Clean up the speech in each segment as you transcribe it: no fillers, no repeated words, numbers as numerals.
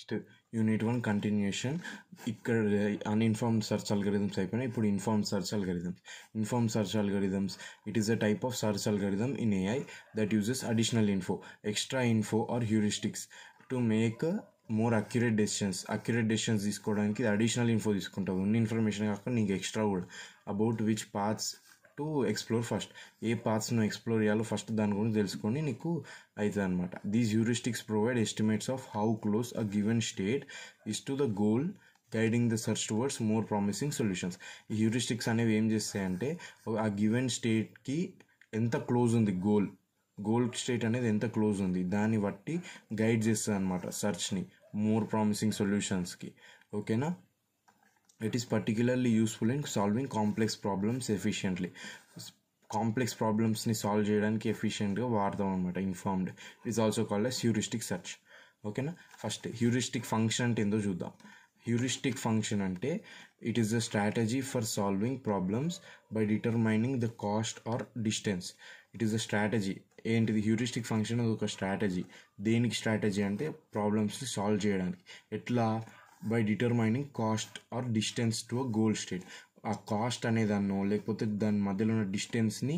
Next unit 1 continuation. ఇక్కడ uninformed search algorithms అయిపోయినాయి. ఇప్పుడు informed search algorithms. Informed search algorithms, it is a type of search algorithm in AI that uses additional info, extra info or heuristics to make more accurate decisions తీసుకోవడానికి additional info తీసుకుంటావు. ఉన్న information కాకుండా నీకు extra కూడా about which paths to explore first. A paths నువ్వు explore చేయాలో first దాని గురించి తెలుసుకొని నీకు అవుతుంది అనమాట. These heuristics provide estimates of how close a given state is to the goal guiding the search towards more promising solutions. ఈ heuristics అనేవి ఏం చేస్తాయంటే ఆ గివెన్ స్టేట్కి ఎంత క్లోజ్ ఉంది గోల్ స్టేట్ అనేది ఎంత క్లోజ్ ఉంది దాన్ని బట్టి గైడ్ చేస్తుంది అనమాట సెర్చ్ని మోర్ ప్రామిసింగ్ సొల్యూషన్స్కి. ఓకేనా. It is particularly useful in solving complex problems efficiently. Complex ప్రాబ్లమ్స్ని సాల్వ్ చేయడానికి ఎఫిషియెంట్గా వాడతాం అనమాట informed. It is also called as heuristic search. ఓకేనా. ఫస్ట్ హ్యూరిస్టిక్ ఫంక్షన్ అంటే ఏందో చూద్దాం. హ్యూరిస్టిక్ ఫంక్షన్ అంటే it is a strategy for solving problems by determining the cost or distance. It is a strategy. ఏంటిది హ్యూరిస్టిక్ ఫంక్షన్? అది ఒక strategy. దేనికి strategy అంటే ప్రాబ్లమ్స్ని సాల్వ్ చేయడానికి. ఎట్లా? By determining cost or distance to a goal state. ఆ cost అనేదాన్నో లేకపోతే దాని మధ్యలో ఉన్న డిస్టెన్స్ని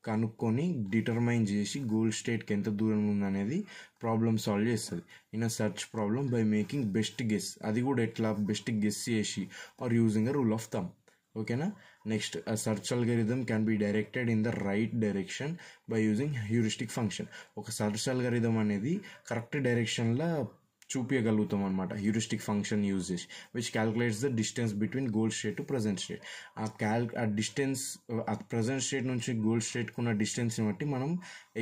కనుక్కొని డిటర్మైన్ చేసి గోల్ స్టేట్కి ఎంత దూరం ఉందనేది ప్రాబ్లమ్ సాల్వ్ చేస్తుంది. In a search problem by making best guess. అది కూడా ఎట్లా? బెస్ట్ గెస్ చేసి or using a rule of thumb. ఓకేనా. Next, a search algorithm can be directed in the right direction by using heuristic function. ఒక search algorithm అనేది correct డైరెక్షన్లో చూపించగలుగుతాం అనమాట హ్యూరిస్టిక్ ఫంక్షన్ యూజ్ చేసి, which calculates the distance between goal state to present state. ఆ distance ఆ present state నుంచి goal స్టేట్కి ఉన్న డిస్టెన్స్ని బట్టి మనం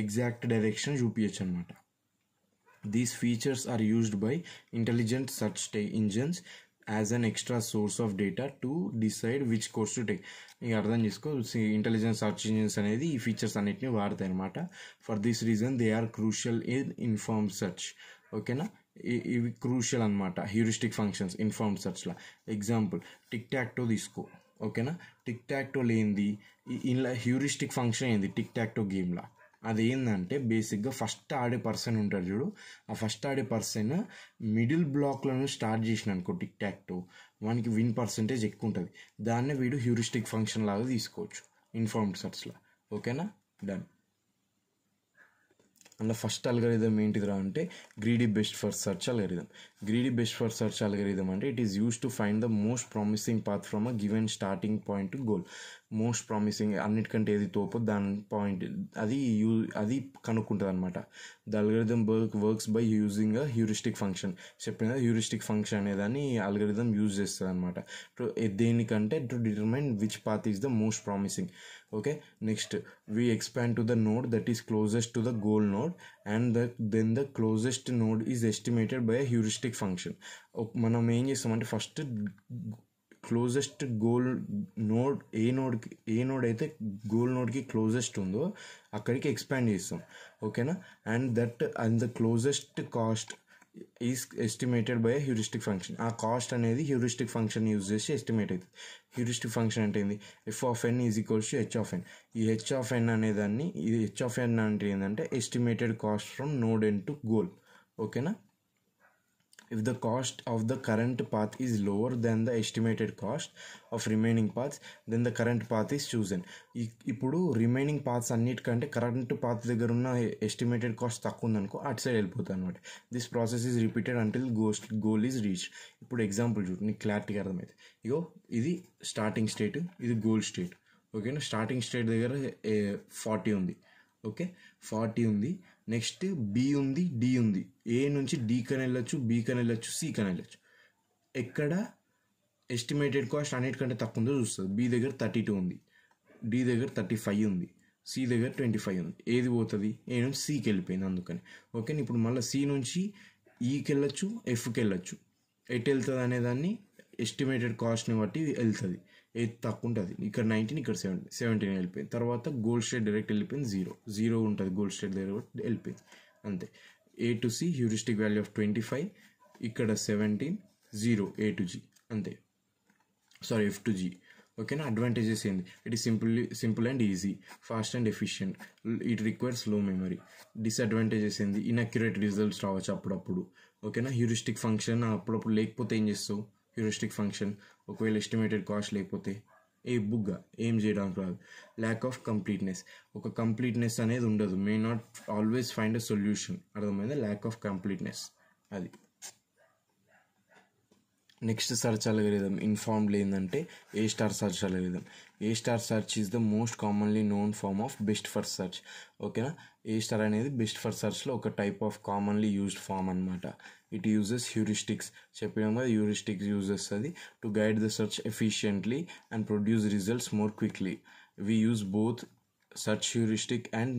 ఎగ్జాక్ట్ డైరెక్షన్ చూపించచ్చు అనమాట. These features are used by intelligent search engines as an extra source of data to decide which course to take. ఇంకా అర్థం చేసుకో, ఇంటెలిజెంట్ సర్చ్ ఇంజిన్స్ అనేది ఈ ఫీచర్స్ అన్నిటిని వాడతాయి అనమాట. For this reason they are crucial in informed search. ఓకేనా. ఇవి క్రూషియల్ అనమాట హ్యూరిస్టిక్ ఫంక్షన్స్ ఇన్ఫార్మ్డ్ సెర్చ్లో. ఎగ్జాంపుల్ టిక్ టాక్టో తీసుకో. ఓకేనా. టిక్ టాక్టో లేనిది ఇలా హ్యూరిస్టిక్ ఫంక్షన్ ఏంది టిక్ టాక్టో గేమ్లో? అదేంటంటే బేసిక్గా ఫస్ట్ ఆడే పర్సన్ ఉంటాడు చూడు, ఆ ఫస్ట్ ఆడే పర్సన్ మిడిల్ బ్లాక్లను స్టార్ట్ చేసిన అనుకో టిక్ టాక్టో, వానికి విన్ పర్సంటేజ్ ఎక్కువ ఉంటుంది. దాన్నే వీడు హ్యూరిస్టిక్ ఫంక్షన్ లాగా తీసుకోవచ్చు ఇన్ఫార్మ్డ్ సెర్చ్లో. ఓకేనా. డన్. అందులో ఫస్ట్ అల్గరిథం ఏంటిదిరా అంటే greedy best for search algorithm. Greedy best for search algorithm అంటే it is use to find the most promising path from a given starting point to goal. Most promising అన్నిటికంటే ఏది తోపో దాని point అది కనుక్కుంటుంది అనమాట. The algorithm works by using a heuristic function. చెప్పిన heuristic function అనేదాన్ని అల్గరిథం యూజ్ చేస్తుంది అనమాట. దేనికంటే to determine which path is the most promising. Okay. Next, we expand to the node that is closest to the goal node and then the closest node is estimated by a heuristic function. మనం ఏం చేస్తామంటే first closest goal node ఏ node అయితే goal నోడ్కి closest ఉందో అక్కడికి expand చేస్తాం. ఓకేనా. And the closest cost is estimated by heuristic function. ఆ కాస్ట్ అనేది హ్యూరిస్టిక్ ఫంక్షన్ యూజ్ చేసి ఎస్టిమేట్ అవుతుంది. హ్యూరిస్టిక్ ఫంక్షన్ అంటే ఏంది? f(n) is equals to h(n). ఈ h(n) అనేదాన్ని ఇది h(n) అంటే ఏంటంటే estimated cost from node N to goal. ఓకేనా. If the cost of the current path is lower than the estimated cost of remaining paths, then the current path is chosen. ఇప్పుడు remaining paths అన్నిటికంటే current path దగ్గర ఉన్న estimated cost తక్కువ ఉందనుకో అటు side వెళ్ళిపోతుంది అనమాట. This process is repeated until goal is reached. ఇప్పుడు ఎగ్జాంపుల్ చూడు, నీకు క్లారిటీగా అర్థమైంది. ఇగో ఇది స్టార్టింగ్ స్టేట్, ఇది గోల్ స్టేట్. ఓకేనా. స్టార్టింగ్ స్టేట్ దగ్గర 40 ఉంది. ఓకే. 40 ఉంది. నెక్స్ట్ బి ఉంది, డి ఉంది. ఏ నుంచి డి కని వెళ్ళొచ్చు, బి కని వెళ్ళొచ్చు, సి కని వెళ్ళొచ్చు. ఎక్కడ ఎస్టిమేటెడ్ కాస్ట్ అన్నిటికంటే తక్కువ ఉందో చూస్తుంది. బి దగ్గర 32 ఉంది, డి దగ్గర 35 ఉంది, సి దగ్గర 25 ఉంది. ఏది పోతుంది? ఏ నుంచి సికి వెళ్ళిపోయింది అందుకని. ఓకే. ఇప్పుడు మళ్ళీ సి నుంచి ఈకి వెళ్ళొచ్చు, ఎఫ్కి వెళ్ళొచ్చు. ఎటు వెళ్తుంది అనేదాన్ని ఎస్టిమేటెడ్ కాస్ట్ని బట్టి వెళ్తుంది. ఏది తక్కువ ఉంటుంది. ఇక్కడ 19, ఇక్కడ 17 వెళ్ళిపోయింది. తర్వాత గోల్ స్టేట్ డైరెక్ట్ వెళ్ళిపోయింది. 0 ఉంటుంది గోల్ స్టేట్ దగ్గర వెళ్ళిపోయింది. అంతే. A to C heuristic value of 25, ఇక్కడ 17, 0 ఏ టు జీ. అంతే. Sorry, F to G. ఓకేనా. అడ్వాంటేజెస్ ఏంది? It is simple and easy, fast and efficient, it requires low memory. Disadvantages ఏంది? ఇన్అక్యురేట్ రిజల్ట్స్ రావచ్చు అప్పుడప్పుడు. ఓకేనా. హ్యూరిస్టిక్ ఫంక్షన్ అప్పుడప్పుడు లేకపోతే ఏం చేస్తావు, హ్యూరిస్టిక్ ఫంక్షన్ ఒకవేళ ఎస్టిమేటెడ్ కాస్ట్ లేకపోతే బుగ్గా ఏం చేయడానికి రాదు. ల్యాక్ ఆఫ్ కంప్లీట్నెస్, ఒక కంప్లీట్నెస్ అనేది ఉండదు, may not always find a solution. అర్థమైందా, ల్యాక్ ఆఫ్ కంప్లీట్నెస్ అది. నెక్స్ట్ సర్చ్ అల్గోరిథం ఇన్ఫార్మ్డ్ ఏంటంటే A* search algorithm. A* search is the most commonly known form of best first search. ఓకేనా, A* అనేది best first సర్చ్లో ఒక type of commonly used form అనమాట. It uses heuristics, చెప్పినాం కదా, heuristics use చేస్తుంది to guide the search efficiently and produce results more quickly. We use both search heuristic and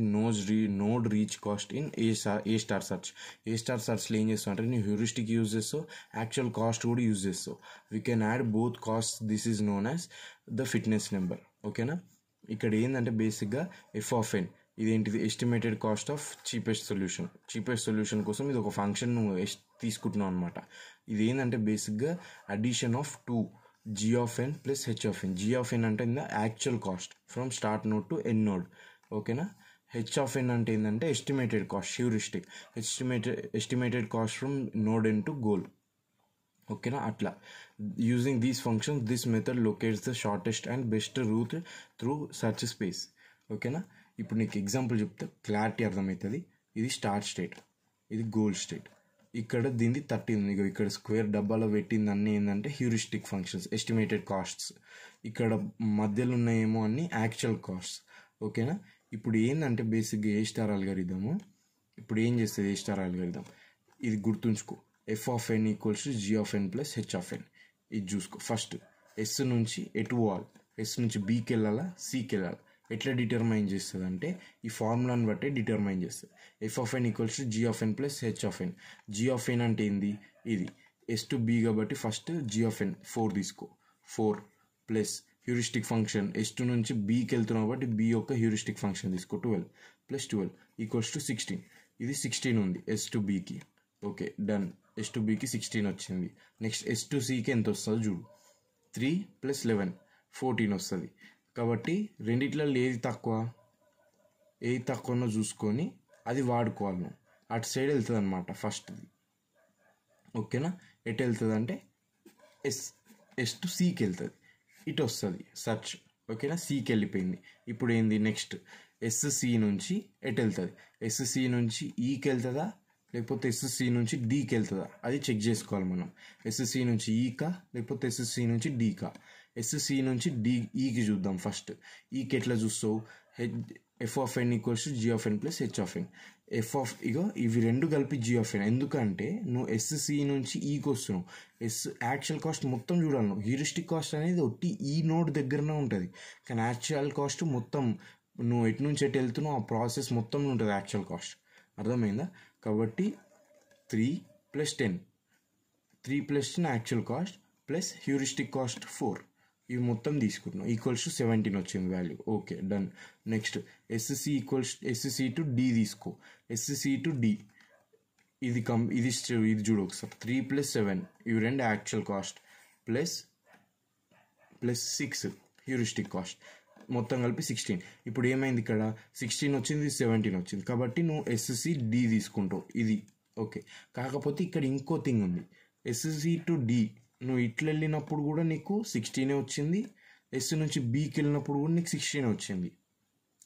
node reach cost in A* search. A* searchలో ఏం చేస్తావు అంటే నేను heuristic use చేస్తావు, actual cost కూడా use చేస్తావు. We can add both cost, this is known as the fitness number. ఓకేనా, ఇక్కడ ఏంటంటే బేసిక్గా F(n) ఇదేంటిది, estimated cost of cheapest solution. Cheapest solution కోసం ఇది ఒక ఫంక్షన్ నువ్వు తీసుకుంటున్నావు అనమాట. ఇది ఏంటంటే బేసిక్గా addition of 2 g(n) plus h(n). g(n) అంటే in the actual cost from start node to end node. ఓకేనా, h(n) అంటే ఏంటంటే estimated cost, heuristic estimated cost from node end to goal. ఓకేనా, అట్లా using these functions this method locates the shortest and best route through search space. ఓకేనా, ఇప్పుడు నీకు example చెప్తే clarity అర్థమవుతుంది. ఇది స్టార్ట్ స్టేట్, ఇది గోల్ స్టేట్, ఇక్కడ దీన్ని 30 ఉంది. ఇక్కడ స్క్వేర్ డబ్బాలో పెట్టింది అన్నీ ఏంటంటే హ్యూరిస్టిక్ ఫంక్షన్స్, ఎస్టిమేటెడ్ కాస్ట్స్. ఇక్కడ మధ్యలో ఉన్నాయేమో అన్ని యాక్చువల్ కాస్ట్స్. ఓకేనా, ఇప్పుడు ఏంటంటే బేసిక్గా A* అల్గోరిథము ఇప్పుడు ఏం చేస్తుంది, A* అల్గోరిథం ఇది గుర్తుంచుకో, F(n) = g(n) plus h(n). ఇది చూసుకో. ఫస్ట్ S నుంచి ఎటు పోవాలి, S నుంచి Bకి వెళ్ళాలా, Cకి వెళ్ళాలా, ఎట్లా డిటర్మైన్ చేస్తుంది అంటే ఈ ఫార్ములాని బట్టే డిటర్మైన్ చేస్తుంది. F(n) = g(n) plus h(n). g(n) అంటే ఏంది, ఇది S to B కాబట్టి ఫస్ట్ g(n) 4 తీసుకో. 4 ప్లస్ హ్యూరిస్టిక్ ఫంక్షన్ S2 నుంచి Bకి వెళ్తున్నావు కాబట్టి B యొక్క హ్యూరిస్టిక్ ఫంక్షన్ తీసుకో. 12 + 12 = 16. ఇది 16 ఉంది S to Bకి. Okay, done. S to Bకి 16 వచ్చింది. నెక్స్ట్ S to Cకి ఎంత వస్తుందో చూడు, 3 + 11 14 వస్తుంది. కాబట్టి రెండిట్లలో ఏది తక్కువనో చూసుకొని అది వాడుకోవాలి నువ్వు. అటు సైడ్ వెళ్తుంది అనమాట ఫస్ట్ది. ఓకేనా, ఎటు వెళ్తుంది అంటే S to Cకి వెళ్తుంది, ఇటు వస్తుంది సర్చ్. ఓకేనా, Cకి వెళ్ళిపోయింది. ఇప్పుడు ఏంది నెక్స్ట్, SC నుంచి ఎటు వెళ్తుంది, SC నుంచి Eకి వెళ్తుందా లేకపోతే SC నుంచి Dకి వెళ్తుందా అది చెక్ చేసుకోవాలి మనం. SC నుంచి Eకా లేకపోతే SC నుంచి Dకా. SC నుంచి Eకి చూద్దాం ఫస్ట్. Eకి ఎట్లా చూస్తావు, F(n) = g(n) plus h(n). ఇగో ఇవి రెండు కలిపి g(n). ఎందుకంటే నువ్వు SC నుంచి Eకి వస్తున్నావు, యాక్చువల్ కాస్ట్ మొత్తం చూడాలి నువ్వు. హ్యూరిస్టిక్ కాస్ట్ అనేది ఒట్టి ఈ నోడ్ దగ్గరనే ఉంటుంది, కానీ యాక్చువల్ కాస్ట్ మొత్తం నువ్వు ఎటు నుంచి ఎటు వెళ్తున్నావు ఆ ప్రాసెస్ మొత్తం ఉంటుంది యాక్చువల్ కాస్ట్. అర్థమైందా, కాబట్టి 3 + 10 3 + 10 actual cost plus heuristic cost 4 ఇవి మొత్తం తీసుకుంటున్నాం =17 వచ్చింది value. Okay, done. Next SC to D తీసుకో. SC to D ఇది చూడు ఒకసారి, 3 + 7 ఇవి రెండు actual cost plus 6 heuristic cost, మొత్తం కలిపి 16. ఇప్పుడు ఏమైంది, ఇక్కడ 16 వచ్చింది, 17 వచ్చింది, కాబట్టి నువ్వు SC D తీసుకుంటావు ఇది. ఓకే, కాకపోతే ఇక్కడ ఇంకో థింగ్ ఉంది, SC to D నువ్వు ఇట్లా వెళ్ళినప్పుడు కూడా నీకు 16 వచ్చింది, S నుంచి Bకి వెళ్ళినప్పుడు కూడా నీకు 16 వచ్చింది.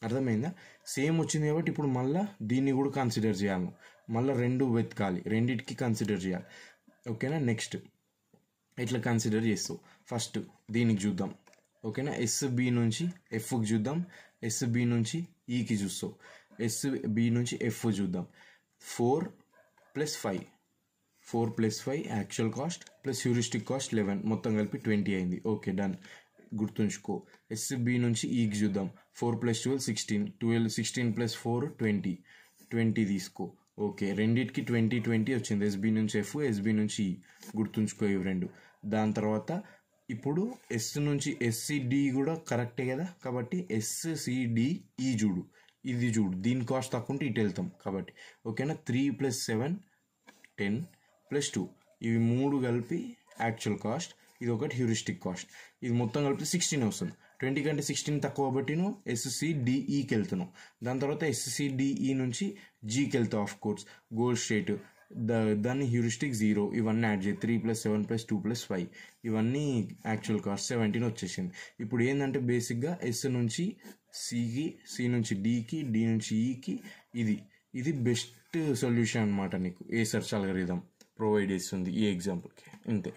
అర్థమైందా, సేమ్ వచ్చింది కాబట్టి ఇప్పుడు మళ్ళీ దీన్ని కూడా కన్సిడర్ చేయాలి, మళ్ళీ రెండు వెతకాలి, రెండింటికి కన్సిడర్ చేయాలి. ఓకేనా, నెక్స్ట్ ఎట్లా కన్సిడర్ చేస్తావు, ఫస్ట్ దీనికి చూద్దాం. ఓకేనా, SB నుంచి Fకి చూద్దాం, SB నుంచి Eకి చూస్తావు, SB నుంచి F చూద్దాం. 4 + 5 actual cost plus heuristic cost 11 మొత్తం కలిపి 20 అయింది. Okay, done. గుర్తుంచుకో, SB నుంచి Eకి చూద్దాం. 4 + 12 16 16 + 4 20 తీసుకో. ఓకే, రెండింటికి 20 వచ్చింది, SB నుంచి F, SB నుంచి E. గుర్తుంచుకో ఇవి రెండు. దాని తర్వాత ఇప్పుడు S నుంచి SCD కూడా కరెక్టే కదా, కాబట్టి SCDE చూడు, ఇది చూడు, దీని కాస్ట్ తక్కువ ఉంటే ఇటు వెళ్తాం కాబట్టి. ఓకేనా, 3 + 7 10 + 2 ఇవి మూడు కలిపి యాక్చువల్ కాస్ట్, ఇది ఒకటి హ్యూరిస్టిక్ కాస్ట్, ఇది మొత్తం కలిపి 16 వస్తుంది. 20 కంటే 16 తక్కువ కాబట్టి నువ్వు SCDEకి వెళ్తున్నావు. దాని తర్వాత SCDE నుంచి Gకి వెళ్తావు, ఆఫ్ కోర్స్ గోల్ స్టేట్ దాన్ని హ్యూరిస్టిక్ 0 ఇవన్నీ యాడ్ చేయి 3 + 7 + 2 + 5 ఇవన్నీ యాక్చువల్ కాస్ట్ 17 వచ్చేసింది. ఇప్పుడు ఏంటంటే బేసిక్గా ఎస్ నుంచి సికి, సి నుంచి డికి, డి నుంచి ఈకి ఇది బెస్ట్ సొల్యూషన్ అనమాట. నీకు ఏ సెర్చ్ అల్గోరిథం ప్రొవైడ్ చేస్తుంది ఈ ఎగ్జాంపుల్కి, ఇంతే.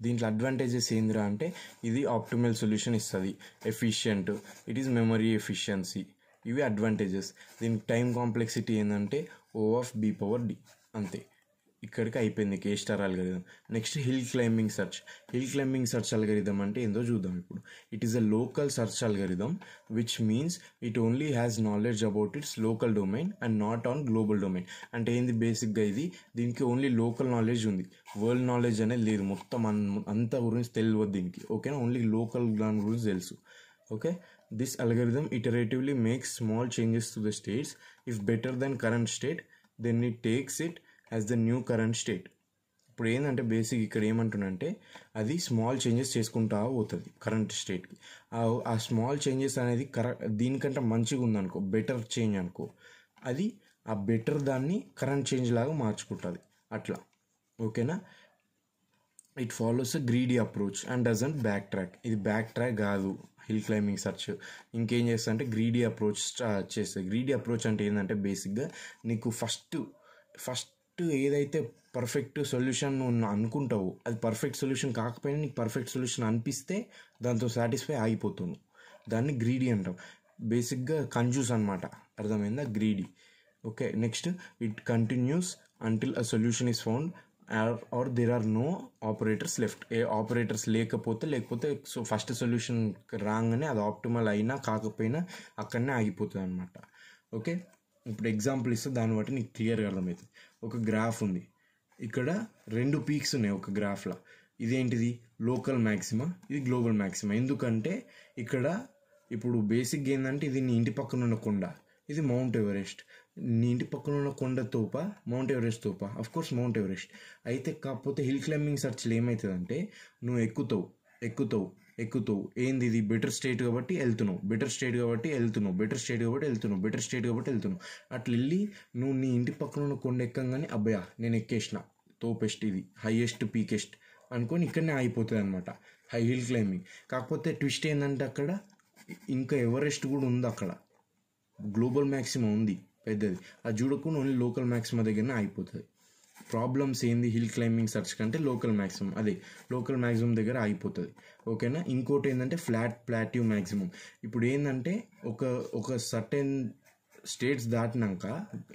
దీంట్లో అడ్వాంటేజెస్ ఏందిరా అంటే ఇది ఆప్టిమల్ సొల్యూషన్ ఇస్తుంది, efficient, it is memory efficiency, ఇవి అడ్వాంటేజెస్. దీనికి టైం కాంప్లెక్సిటీ ఏంటంటే O(b)(d) అంతే. ఇక్కడికి అయిపోయింది A star algorithm. Next hill climbing search algorithm అంటే ఏందో చూద్దాం ఇప్పుడు. It is a local search algorithm which means it only has knowledge about its local domain and not on global domain. అంటే ఏంది బేసిక్గా దీనికి ఓన్లీ లోకల్ నాలెడ్జ్ ఉంది, world knowledge అనేది లేదు, మొత్తం అంత గురించి తెలియదు దీనికి. ఓకేనా, ఓన్లీ లోకల్ దాని గురించి తెలుసు. Okay, this algorithm iteratively makes small changes to the states. If better than current state, then it takes it as the new current state. ఇప్పుడు ఏంటంటే బేసిక్ ఇక్కడ ఏమంటున్నంటే అది స్మాల్ చేంజెస్ చేసుకుంటా పోతుంది కరెంట్ స్టేట్కి. ఆ స్మాల్ చేంజెస్ అనేది దీనికంటే మంచిగా ఉందనుకో, బెటర్ చేంజ్ అనుకో, అది ఆ బెటర్ దాన్ని కరెంట్ చేంజ్ లాగా మార్చుకుంటుంది అట్లా. ఓకేనా, it follows a greedy approach and doesn't back track. ఇది బ్యాక్ ట్రాక్ కాదు హిల్ క్లైంబింగ్ సెర్చ్. ఇంకేం చేస్తా అంటే గ్రీడీ అప్రోచ్ చేస్తుంది. గ్రీడీ అప్రోచ్ అంటే ఏంటంటే బేసిక్గా నీకు ఫస్ట్ ఏదైతే పర్ఫెక్ట్ సొల్యూషన్ నువ్వు అనుకుంటావు అది పర్ఫెక్ట్ సొల్యూషన్ కాకపోయినా నీకు పర్ఫెక్ట్ సొల్యూషన్ అనిపిస్తే దాంతో సాటిస్ఫై ఆగిపోతుంది. దాన్ని గ్రీడీ అంటాం. బేసిక్గా కంజూస్ అనమాట, అర్థమైందా, greedy. Okay, next it continues until a solution is found or there are no operators left. ఏ ఆపరేటర్స్ లేకపోతే సో ఫస్ట్ సొల్యూషన్ రాగానే అది ఆప్టిమల్ అయినా కాకపోయినా అక్కడనే ఆగిపోతుంది అనమాట. ఓకే, ఇప్పుడు ఎగ్జాంపుల్ ఇస్తే దాన్ని బట్టి నీకు క్లియర్గా అర్థమవుతుంది. ఒక గ్రాఫ్ ఉంది, ఇక్కడ 2 పీక్స్ ఉన్నాయి ఒక గ్రాఫ్లో. ఇదేంటిది లోకల్ మ్యాక్సిమా, ఇది గ్లోబల్ మ్యాక్సిమా. ఎందుకంటే ఇక్కడ ఇప్పుడు బేసిక్గా ఏంటంటే ఇది నీ ఇంటి పక్కన ఉన్న కొండ, ఇది మౌంట్ ఎవరెస్ట్. నీ ఇంటి పక్కన ఉన్న కొండ తోప మౌంట్ ఎవరెస్ట్ తోప, అఫ్కోర్స్ మౌంట్ ఎవరెస్ట్. అయితే కాకపోతే హిల్ క్లైంబింగ్ సెర్చ్లో ఏమవుతుందంటే నువ్వు ఎక్కుతావు ఏంది ఇది బెటర్ స్టేట్ కాబట్టి వెళ్తున్నావు, అట్లా వెళ్ళి నువ్వు నీ ఇంటి పక్కన ఉన్న కొండ ఎక్కంగానే అబ్బయా నేను ఎక్కేసిన తోపెస్ట్, ఇది హైయెస్ట్ పీకెస్ట్ అనుకొని ఇక్కడనే అయిపోతుంది అనమాట హిల్ క్లైంబింగ్. కాకపోతే ట్విస్ట్ ఏంటంటే అక్కడ ఇంకా ఎవరెస్ట్ కూడా ఉంది, అక్కడ గ్లోబల్ మ్యాక్సిమం ఉంది పెద్దది, అది చూడకుండా ఓన్లీ లోకల్ మ్యాక్సిమం దగ్గరనే అయిపోతుంది. ప్రాబ్లమ్స్ ఏంది హిల్ క్లైంబింగ్ సెర్చ్ కంటే లోకల్ మ్యాక్సిమం దగ్గర అయిపోతుంది. ఓకేనా, ఇంకోటి ఏంటంటే ప్లాట్యూ మ్యాక్సిమం. ఇప్పుడు ఏంటంటే ఒక సర్టెన్ స్టేట్స్ దాటినాక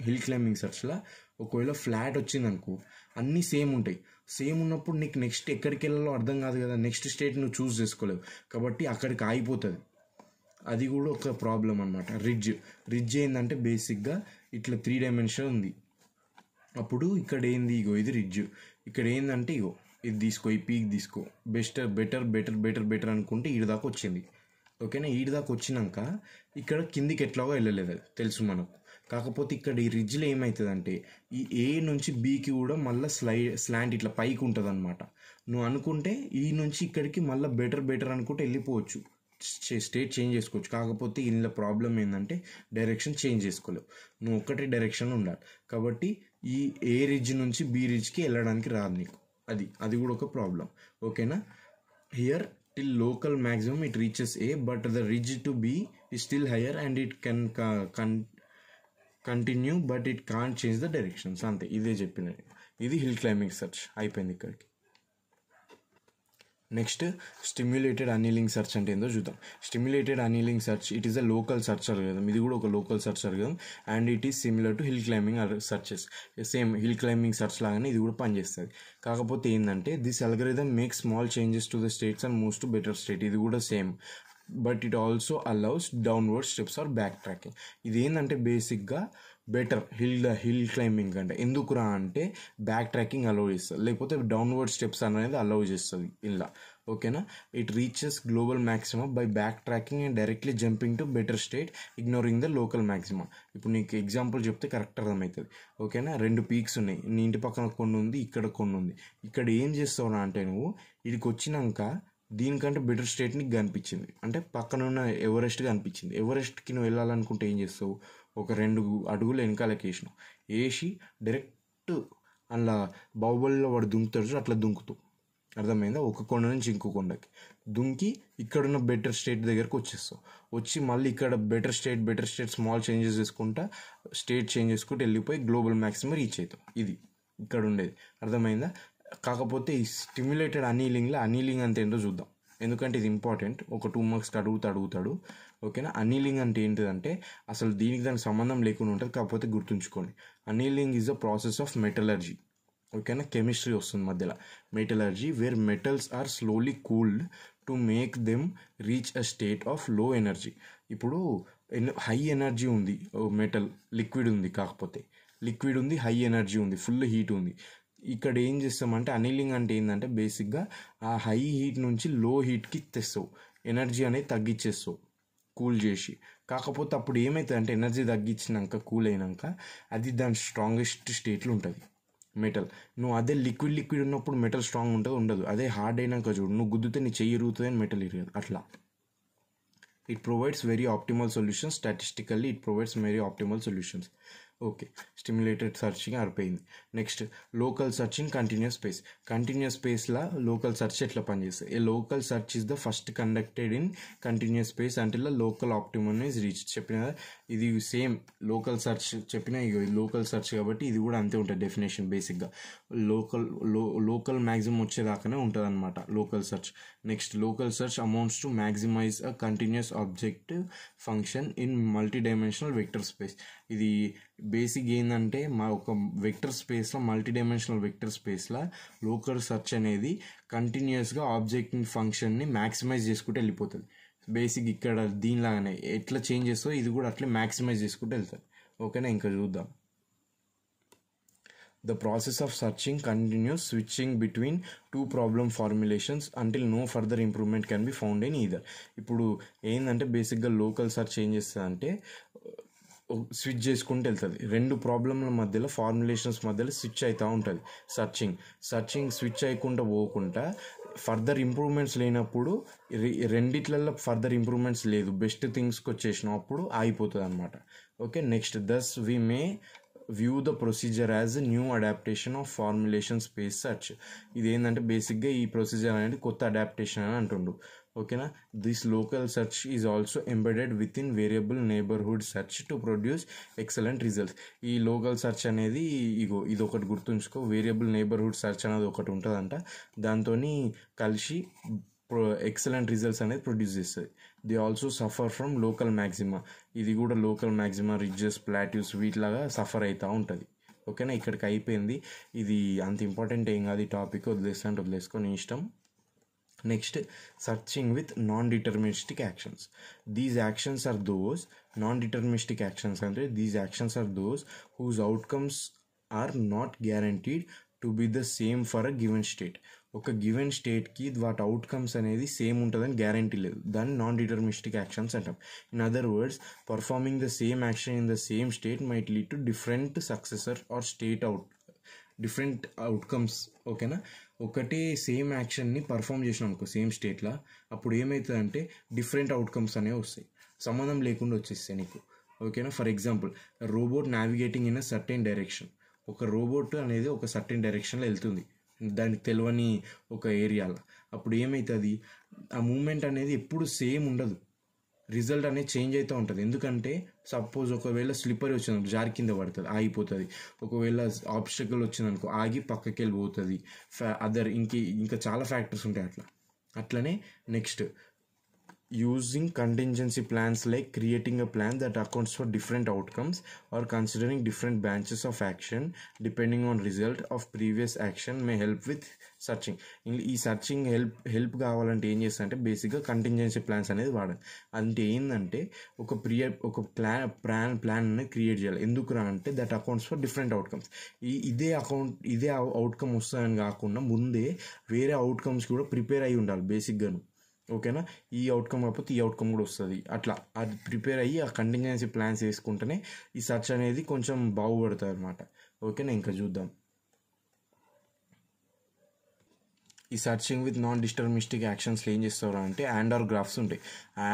హిల్ క్లైంబింగ్ సెర్చ్లో ఒకవేళ ఫ్లాట్ వచ్చిందనుకో అన్నీ సేమ్ ఉంటాయి. సేమ్ ఉన్నప్పుడు నీకు నెక్స్ట్ ఎక్కడికి వెళ్ళాలో అర్థం కాదు కదా, నెక్స్ట్ స్టేట్ నువ్వు చూస్ చేసుకోలేవు కాబట్టి అక్కడికి ఆగిపోతుంది. అది కూడా ఒక ప్రాబ్లం అనమాట. రిడ్జ్ ఏంటంటే బేసిక్గా ఇట్లా 3 డైమెన్షన్ ఉంది. అప్పుడు ఇక్కడ ఏంది, ఇది రిడ్జ్. ఇక్కడ ఏంటంటే ఇది తీసుకో, ఈ పీక్ తీసుకో, బెటర్ అనుకుంటే ఈడ దాకా వచ్చింది. ఓకేనా, ఈడ దాకా వచ్చినాక ఇక్కడ కిందికి ఎట్లాగో వెళ్ళలేదు అది తెలుసు మనకు. కాకపోతే ఇక్కడ ఈ రిడ్జ్లో ఏమవుతుందంటే ఈ ఏ నుంచి బీకి కూడా మళ్ళీ స్లాంట్ ఇట్లా పైకి ఉంటుంది అనమాట. నువ్వు అనుకుంటే ఈ నుంచి ఇక్కడికి మళ్ళీ బెటర్ అనుకుంటే వెళ్ళిపోవచ్చు, స్టేట్ చేంజ్ చేసుకోవచ్చు. కాకపోతే ఇందులో ప్రాబ్లం ఏంటంటే డైరెక్షన్ చేంజ్ చేసుకోలేవు, నువ్వు ఒక్కటే డైరెక్షన్లో ఉండాలి. కాబట్టి ఈ ఏ రిడ్జ్ నుంచి బి రిడ్జ్కి వెళ్ళడానికి రాదు నీకు, అది కూడా ఒక ప్రాబ్లం. ఓకేనా, here till local maximum it reaches A but the ridge to be is still higher and it can continue but it can't change the directions. అంతే, ఇదే చెప్పినది. ఇది హిల్ క్లైంబింగ్ సెర్చ్ అయిపోయింది ఇక్కడికి. నెక్స్ట్ స్టిమ్యులేటెడ్ అనీలింగ్ సెర్చ్ అంటే ఏందో చూద్దాం. Stimulated annealing search it is a local search algorithm. ఇది కూడా ఒక local search algorithm and it is similar to hill climbing searches. Same hill climbing search లాగానే ఇది కూడా పనిచేస్తుంది. కాకపోతే ఏంటంటే this algorithm makes small changes to the states and moves to better state. ఇది కూడా same but it also allows downward steps or back tracking. ఇది ఏంటంటే బేసిక్గా బెటర్ హిల్ క్లైంబింగ్ అంటే ఎందుకురా అంటే బ్యాక్ ట్రాకింగ్ అలౌ చేస్తుంది, లేకపోతే డౌన్వర్డ్ స్టెప్స్ అనేది అలౌ చేస్తుంది ఇలా. ఓకేనా, it reaches global maximum buy back tracking and directly jumping to better state ignoring the local maximum. ఇప్పుడు నీకు ఎగ్జాంపుల్ చెప్తే కరెక్ట్ అర్థమవుతుంది. ఓకేనా, 2 పీక్స్ ఉన్నాయి, నీ ఇంటి పక్కన కొన్ని ఉంది, ఇక్కడ కొన్ని ఉంది. ఇక్కడ ఏం చేస్తావు అంటే నువ్వు ఇడికి వచ్చినాక దీనికంటే బెటర్ స్టేట్ నీకు కనిపించింది అంటే పక్కన ఉన్న ఎవరెస్ట్ కనిపించింది. ఎవరెస్ట్కి నువ్వు వెళ్ళాలనుకుంటే ఏం చేస్తావు, ఒక 2 అడుగులు వెనకాలకి వేసినావు, వేసి డైరెక్ట్ అలా బాహుబలిలో వాడు దుంకుతాడు అట్లా దుంకుతావు. అర్థమైందా? ఒక కొండ నుంచి ఇంకో కొండకి దుంకి ఇక్కడున్న బెటర్ స్టేట్ దగ్గరకు వచ్చేస్తావు. వచ్చి మళ్ళీ ఇక్కడ బెటర్ స్టేట్ స్మాల్ చేంజెస్ చేసుకుంటా స్టేట్ చేంజ్ చేసుకుంటూ వెళ్ళిపోయి గ్లోబల్ మ్యాక్సిమం రీచ్ అవుతావు. ఇది ఇక్కడ ఉండేది. అర్థమైందా? కాకపోతే ఈ స్టిమ్యులేటెడ్ అనీలింగ్లో అనీలింగ్ అంటే ఏంటో చూద్దాం, ఎందుకంటే ఇది ఇంపార్టెంట్. ఒక 2 మార్క్స్కి అడుగుతాడు. ఓకేనా? అనీలింగ్ అంటే ఏంటిదంటే అసలు దానికి సంబంధం లేకుండా ఉంటుంది, కాకపోతే గుర్తుంచుకోండి. Annealing is a process of metallurgy. ఓకేనా? కెమిస్ట్రీ వస్తుంది మధ్యలో. Metallurgy where metals are slowly cooled to make them reach a state of low energy. ఇప్పుడు హై ఎనర్జీ ఉంది మెటల్, లిక్విడ్ ఉంది, కాకపోతే లిక్విడ్ ఉంది, హై ఎనర్జీ ఉంది, ఫుల్ హీట్ ఉంది. ఇక్కడ ఏం చేస్తామంటే అనీలింగ్ అంటే ఏంటంటే బేసిక్గా ఆ హై హీట్ నుంచి లో హీట్కి తెస్తావు, ఎనర్జీ అనేది తగ్గించేస్తావు కూల్ చేసి. కాకపోతే అప్పుడు ఏమవుతుంది అంటే ఎనర్జీ తగ్గించినాక కూల్ అయినాక అది దాని స్ట్రాంగెస్ట్ స్టేట్లో ఉంటుంది మెటల్. నువ్వు అదే లిక్విడ్ ఉన్నప్పుడు మెటల్ స్ట్రాంగ్ ఉంటుంది ఉండదు. అదే హార్డ్ అయినాక చూడు, నువ్వు గుద్దితే నీ చెయ్యి ఇరుగుతుంది అని మెటల్ ఇరగదు. అట్లా it provides very optimal solutions. Statistically it provides very optimal solutions. Okay, stimulated searching అయిపోయింది. Next local searching continuous space. Continuous స్పేస్లో లోకల్ సర్చ్ ఎట్లా పనిచేస్తుంది? A local search is the first conducted in continuous space until the local optimum is reach. చెప్పిన ఇది same local search చెప్పిన local search కాబట్టి ఇది కూడా అంతే ఉంటుంది డెఫినేషన్. బేసిక్గా లోకల్ మ్యాక్సిమం వచ్చేదాకానే ఉంటుంది అనమాట local search. Next local search amounts to maximize a continuous objective function in multi dimensional vector space. ఇది బేసిక్ ఏంటంటే మా ఒక వెక్టర్ స్పేస్లో మల్టీ డైమెన్షనల్ వెక్టర్ స్పేస్లో లోకల్ సర్చ్ అనేది కంటిన్యూస్గా ఆబ్జెక్ట్ ఫంక్షన్ని మ్యాక్సిమైజ్ చేసుకుంటూ వెళ్ళిపోతుంది. బేసిక్ ఇక్కడ దీనిలాగానే ఎట్లా చేంజ్ చేస్తుందో ఇది కూడా అట్లే మ్యాక్సిమైజ్ చేసుకుంటూ వెళ్తుంది. ఓకేనా? ఇంకా చూద్దాం. The process of searching continues, switching between two problem formulations until no further improvement can be found in either. ఇప్పుడు ఏంటంటే బేసిక్గా లోకల్ సర్చ్ ఏం చేస్తుంది అంటే స్విచ్ చేసుకుంటూ వెళ్తుంది. 2 ప్రాబ్లంల మధ్యలో ఫార్ములేషన్స్ మధ్యలో స్విచ్ అవుతూ ఉంటుంది. సర్చింగ్ స్విచ్ అయ్యకుండా పోకుండా ఫర్దర్ ఇంప్రూవ్మెంట్స్ లేనప్పుడు రెండిట్లలో ఫర్దర్ ఇంప్రూవ్మెంట్స్ లేదు, బెస్ట్ థింగ్స్కి వచ్చేసినాం అప్పుడు ఆగిపోతుంది అనమాట. Okay, next thus we may view the procedure as new adaptation of formulation space search. ఇది ఏంటంటే బేసిక్గా ఈ ప్రొసీజర్ అనేది కొత్త అడాప్టేషన్ అని అంటుండు. ఓకేనా? This local search is also embedded with in variable neighbourhood search to produce excellent results. ఈ లోకల్ సెర్చ్ అనేది ఇది ఒకటి గుర్తుంచుకో, వేరియబుల్ నైబర్హుడ్ సెర్చ్ అనేది ఒకటి ఉంటుందంట, దాంతో కలిసి ఎక్సలెంట్ రిజల్ట్స్ అనేది ప్రొడ్యూస్ చేస్తుంది. They also suffer from local maxima. ఇది కూడా లోకల్ మ్యాక్సిమా, రిడ్జెస్, ప్లాట్యూస్ వీటిలాగా సఫర్ అవుతూ ఉంటుంది. ఓకేనా? ఇక్కడికి అయిపోయింది. ఇది అంత ఇంపార్టెంట్ ఏం కాదు, ఈ టాపిక్ వదిలేసుకొని ఇష్టం. Next searching with non deterministic actions. These actions are those non deterministic actions అంటే these actions are those whose outcomes are not guaranteed to be the same for a given state. ఒక given స్టేట్కి వాటి outcomes అనేది same ఉంటుందని guarantee లేదు, దాన్ని non deterministic actions అంటాం. In other words, performing the same action in the same state might lead to different successor or different outcomes. ఓకేనా? ఒకటే సేమ్ యాక్షన్ని పర్ఫామ్ చేసినాం అనుకో సేమ్ స్టేట్లో, అప్పుడు ఏమవుతుందంటే డిఫరెంట్ అవుట్కమ్స్ అనేవి వస్తాయి, సంబంధం లేకుండా వచ్చేస్తాయి నీకు. ఓకేనా? For example, robot navigating in a certain direction. ఒక రోబోట్ అనేది ఒక సర్టెన్ డైరెక్షన్లో వెళ్తుంది దానికి తెలియని ఒక ఏరియాలో. అప్పుడు ఏమవుతుంది, ఆ మూమెంట్ అనేది ఎప్పుడు సేమ్ ఉండదు, రిజల్ట్ అనేది చేంజ్ అవుతూ ఉంటుంది. ఎందుకంటే సపోజ్ ఒకవేళ స్లిప్పర్ వచ్చిందనుకో జారి కింద పడుతుంది, ఆగిపోతుంది. ఒకవేళ ఆబ్స్టకల్ వచ్చిందనుకో ఆగి పక్కకి వెళ్ళిపోతుంది. ఇంకా చాలా ఫ్యాక్టర్స్ ఉంటాయి అట్లనే next using contingency plans like creating a plan that accounts for different outcomes or considering different branches of action depending on result of previous action may help with searching. ఈ searching help కావాలంటే ఏం చేస్తా అంటే బేసిక్గా contingency plans అనేది వాడాలి. అంటే ఏంటంటే ఒక ప్లాన్ అనేది క్రియేట్ చేయాలి. ఎందుకురా అంటే that accounts for different outcomes. ఇదే అవుట్కమ్ వస్తుందని కాకుండా ముందే వేరే అవుట్కమ్స్ కూడా ప్రిపేర్ అయ్యి ఉండాలి బేసిక్గాను. ఓకేనా? ఈ అవుట్కమ్ కాకపోతే ఈ అవుట్కమ్ కూడా వస్తుంది, అట్లా అది ప్రిపేర్ అయ్యి ఆ కంటింజెన్సీ ప్లాన్స్ వేసుకుంటేనే ఈ సర్చ్ అనేది కొంచెం బాగుపడుతుంది అనమాట. ఓకేనా? ఇంకా చూద్దాం. ఈ సర్చింగ్ విత్ నాన్ డిటర్మినిస్టిక్ యాక్షన్స్లో ఏం చేస్తారు అంటే అండ్ ఆర్ గ్రాఫ్స్ ఉంటాయి.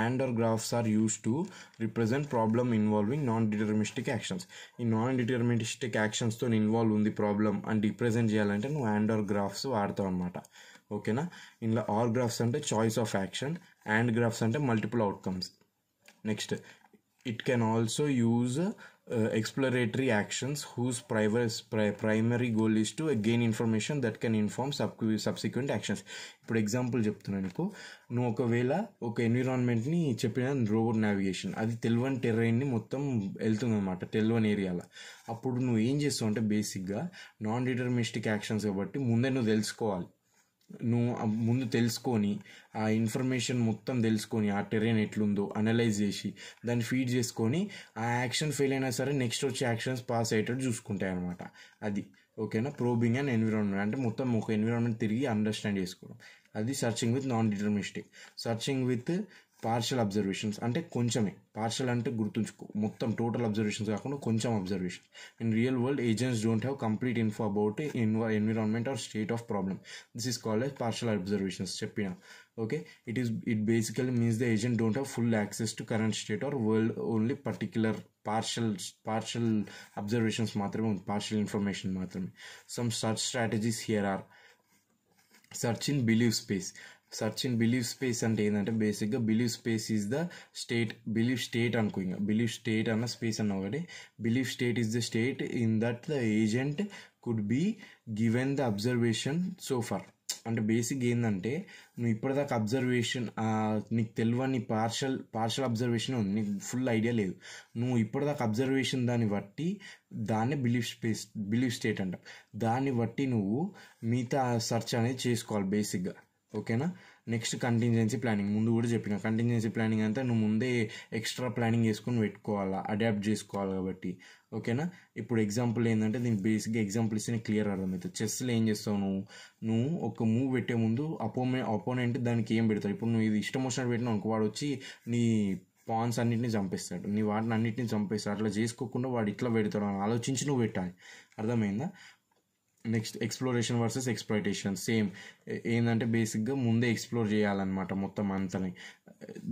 And or graphs are use to represent problem involving non deterministic actions. ఈ నాన్ డిటర్మినిస్టిక్ యాక్షన్స్తో ఇన్వాల్వ్ ఉంది ప్రాబ్లమ్ అని రిప్రజెంట్ చేయాలంటే నువ్వు అండ్ ఆర్ గ్రాఫ్స్ వాడతావు అనమాట. ఓకేనా. ఇందులో ఆర్ గ్రాఫ్స్ అంటే choice of action, and graphs అంటే multiple outcomes. Next, it can also use exploratory actions whose primary goal is to gain information that can inform subsequent actions. ఇప్పుడు example చెప్తున్నాను నీకు. నువ్వు ఒకవేళ ఒక ఎన్విరాన్మెంట్ని చెప్పిన రోబోట్ నావిగేషన్, అది తెలియని టెర్రైన్ని మొత్తం వెళ్తుంది అనమాట, తెలియని ఏరియాలో. అప్పుడు నువ్వు ఏం చేస్తావు అంటే బేసిక్గా నాన్ డిటర్మినిస్టిక్ యాక్షన్స్ కాబట్టి ముందే నువ్వు తెలుసుకోవాలి. నువ్వు ముందు తెలుసుకొని ఆ ఇన్ఫర్మేషన్ మొత్తం తెలుసుకొని ఆ టెర్రైన్ ఎట్లుందో అనలైజ్ చేసి దాన్ని ఫీడ్ చేసుకొని ఆ యాక్షన్ ఫెయిల్ అయినా సరే నెక్స్ట్ వచ్చే యాక్షన్స్ పాస్ అయ్యేటట్టు చూసుకుంటాయి అనమాట. అది ఓకేనా. ప్రోబింగ్ అండ్ ఎన్విరాన్మెంట్ అంటే మొత్తం ఒక ఎన్విరాన్మెంట్ తిరిగి అండర్స్టాండ్ చేసుకోవడం. అది searching with non deterministic. Searching with partial observations అంటే కొంచెమే. పార్షల్ అంటే గుర్తుంచుకో, మొత్తం టోటల్ అబ్జర్వేషన్స్ కాకుండా కొంచెం observation. In real world agents don't have complete info about environment or state of problem. This is called as partial observations చెప్పిన. Okay. It basically means the agent don't have full access to current state or world, only particular partial observations మాత్రమే ఉంది, partial information మాత్రమే. Some search strategies here are search in belief space. Search in belief space అంటే ఏంటంటే బేసిక్గా belief space is the state. Belief state అనుకో, ఇంకా belief state అన్న space అన్న ఒకటి. Belief state is the state in that the agent could be given the observation so far. అంటే basic ఏంటంటే నువ్వు ఇప్పటిదాకా అబ్జర్వేషన్ నీకు తెలియని పార్షల్ అబ్జర్వేషన్ ఉంది, నీకు ఫుల్ ఐడియా లేదు. నువ్వు ఇప్పటిదాకా అబ్జర్వేషన్ దాన్ని బట్టి దాన్నే బిలీవ్ స్టేట్ అంట. దాన్ని బట్టి నువ్వు మిగతా సర్చ్ అనేది చేసుకోవాలి బేసిక్గా. ఓకేనా. Next, contingency planning. ముందు కూడా చెప్పిన కంటింజెన్సీ ప్లానింగ్ అంతా నువ్వు ముందే ఎక్స్ట్రా ప్లానింగ్ చేసుకొని పెట్టుకోవాలా, అడాప్ట్ చేసుకోవాలి కాబట్టి. ఓకేనా. ఇప్పుడు ఎగ్జాంపుల్ ఏంటంటే దీనికి బేసిక్గా ఎగ్జాంపుల్ ఇస్తే క్లియర్ అర్థమవుతుంది. చెస్లో ఏం చేస్తావు, నువ్వు ఒక మూవ్ పెట్టే ముందు అపోనెంట్ దానికి ఏం పెడతావు. ఇప్పుడు నువ్వు ఇది ఇష్టం వచ్చినట్టు పెట్టినా అనుకో, వాడు వచ్చి నీ పాన్స్ అన్నింటినీ చంపేస్తాడు, నీ వాటిని అన్నింటినీ చంపేస్తాడు. అట్లా చేసుకోకుండా వాడు ఇట్లా పెడతాడు అని ఆలోచించి నువ్వు పెట్టాలి. అర్థమైందా. Next, exploration versus exploitation. Same ఏంటంటే బేసిక్గా ముందే ఎక్స్ప్లోర్ చేయాలన్నమాట మొత్తం అంతనే.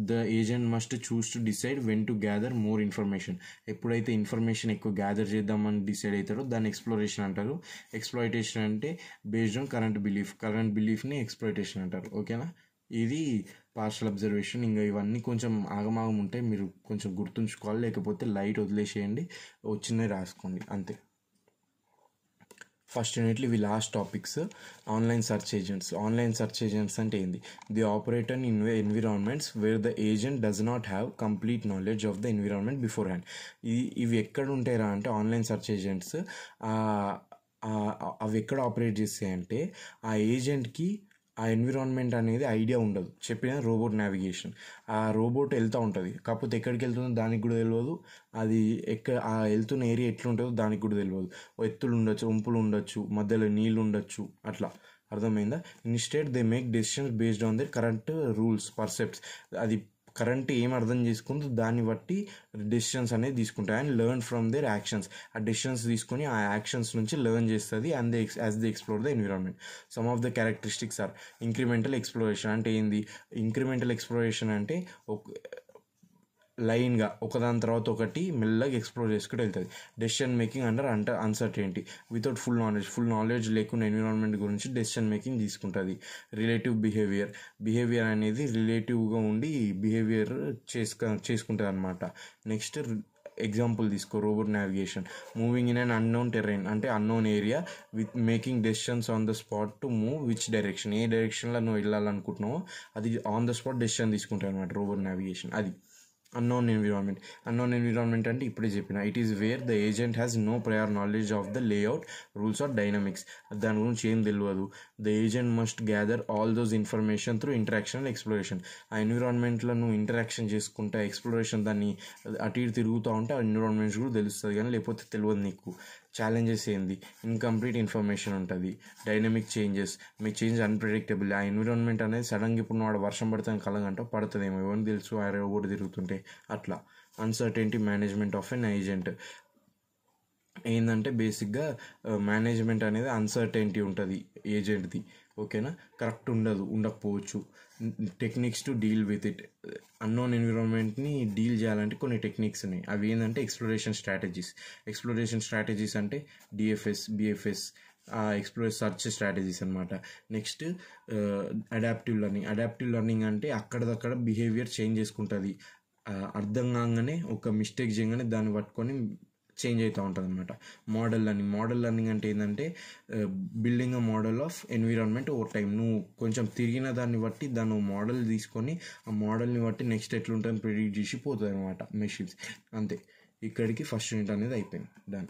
The agent must choose to decide when to gather more information. ఎప్పుడైతే ఇన్ఫర్మేషన్ ఎక్కువ గ్యాదర్ చేద్దామని డిసైడ్ అవుతారో దాన్ని ఎక్స్ప్లోరేషన్ అంటారు. ఎక్స్ప్లాయిటేషన్ అంటే బేస్డ్ ఆన్ కరెంట్ బిలీఫ్ని ఎక్స్ప్లాయిటేషన్ అంటారు. ఓకేనా. ఇది పార్షల్ అబ్జర్వేషన్. ఇంకా ఇవన్నీ కొంచెం ఆగమాగం ఉంటాయి, మీరు కొంచెం గుర్తుంచుకోవాలి, లేకపోతే లైట్ వదిలేసేయండి, వచ్చినవి రాసుకోండి అంతే. ఫస్ట్ యూనిట్లు ఇవి last topics. Online search agents. Online search agents అంటే ఏంది? The operator in environments wear the agent does not have complete knowledge of the environment before hand. ఇవి ఎక్కడ ఉంటాయిరా అంటే ఆన్లైన్ సర్చ్ ఏజెంట్స్ అవి ఎక్కడ ఆపరేట్ చేస్తాయంటే ఆ ఏజెంట్కి ఆ ఎన్విరాన్మెంట్ అనేది ఐడియా ఉండదు. చెప్పిన రోబోట్ నావిగేషన్, ఆ రోబోట్ వెళ్తూ ఉంటుంది, కాకపోతే ఎక్కడికి వెళ్తుందో దానికి కూడా తెలియదు. అది ఆ వెళ్తున్న ఏరియా ఎట్లుంటుందో దానికి కూడా తెలియదు. ఎత్తులు ఉండొచ్చు, ఉంపులు ఉండొచ్చు, మధ్యలో నీళ్ళు ఉండొచ్చు, అట్లా. అర్థమైందా. Instead they make decisions based on their current rules percepts. అది కరెంట్ ఏం అర్థం చేసుకుందో దాన్ని బట్టి డెసిషన్స్ అనేది తీసుకుంటాయి. And learn from their actions. ఆ డెసిషన్స్ తీసుకొని ఆ యాక్షన్స్ నుంచి లెర్న్ చేస్తుంది. And as they explore the environment. Some of the characteristics are incremental exploration. అంటే ఏంది ఇంక్రిమెంటల్ ఎక్స్ప్లోరేషన్ అంటే లైన్గా ఒకదాని తర్వాత ఒకటి మెల్లగా ఎక్స్ప్లోర్ చేసుకుంటూ వెళ్తుంది. Decision making under uncertainty. Without full knowledge లేకుండా ఎన్విరాన్మెంట్ గురించి డెసిషన్ మేకింగ్ తీసుకుంటుంది. రిలేటివ్ బిహేవియర్ అనేది రిలేటివ్గా ఉండి బిహేవియర్ చేసుకుంటుంది అనమాట. నెక్స్ట్ ఎగ్జాంపుల్ తీసుకో, robot navigation. Moving in an unknown terrain అంటే unknown area with making decisions on the spot to move which direction. ఏ డైరెక్షన్లో నువ్వు వెళ్ళాలనుకుంటున్నావో అది ఆన్ ద స్పాట్ డెసిషన్ తీసుకుంటావు అనమాట రోబోట్ నావిగేషన్. అది అన్నోన్ ఎన్విరాన్మెంట్ అంటే ఇప్పుడే చెప్పిన. It is where the agent has no prior knowledge of the layout, rules or dynamics. దాని గురించి ఏం తెలియదు. The agent must gather all those information through interaction and exploration. ఆ ఎన్విరాన్మెంట్లో నువ్వు ఇంటరాక్షన్ చేసుకుంటా ఎక్స్ప్లోరేషన్ దాన్ని అటు ఇటు తిరుగుతూ ఉంటే ఆ ఎన్విరాన్మెంట్స్ కూడా తెలుస్తుంది, కానీ లేకపోతే తెలియదు నీకు. ఛాలెంజెస్ ఏంది? ఇన్కంప్లీట్ ఇన్ఫర్మేషన్ ఉంటుంది. డైనమిక్ చేంజెస్, మీ చేంజ్ అన్ప్రెడిక్టబుల్. ఆ ఎన్విరాన్మెంట్ అనేది సడన్గా ఇప్పుడు వాడు వర్షం పడుతుంది కలగంటో పడుతుందేమో, ఎవరిని తెలుసు ఆ రోబోట్ తిరుగుతుంటే. అట్లా uncertainty management of an agent. ఏంటంటే బేసిక్గా మేనేజ్మెంట్ అనేది అన్సర్టెనిటీ ఉంటుంది ఏజెంట్ది, ఓకేనా, కరెక్ట్ ఉండకపోవచ్చు. Techniques to deal with it, unknown ఎన్విరాన్మెంట్ని డీల్ చేయాలంటే కొన్ని టెక్నిక్స్ ఉన్నాయి. అవి ఏంటంటే ఎక్స్ప్లోరేషన్ స్ట్రాటజీస్ అంటే డిఎఫ్ఎస్, బిఎఫ్ఎస్, సెర్చ్ స్ట్రాటజీస్ అనమాట. నెక్స్ట్ అడాప్టివ్ లెర్నింగ్ అంటే అక్కడదక్కడ బిహేవియర్ చేంజ్ చేసుకుంటుంది. అర్థం కాగానే ఒక మిస్టేక్ చేయగానే దాన్ని పట్టుకొని చేంజ్ అవుతూ ఉంటుంది అనమాట. మోడల్ లెర్నింగ్ అంటే ఏంటంటే building a model of environment over time. నువ్వు కొంచెం తిరిగిన దాన్ని బట్టి దాన్ని మోడల్ తీసుకొని ఆ మోడల్ని బట్టి నెక్స్ట్ ఎట్లుంటుందని ప్రిడిక్ట్ చేసి పోతుంది అనమాట మెషిన్స్. అంతే, ఇక్కడికి ఫస్ట్ యూనిట్ అనేది అయిపోయింది. డన్.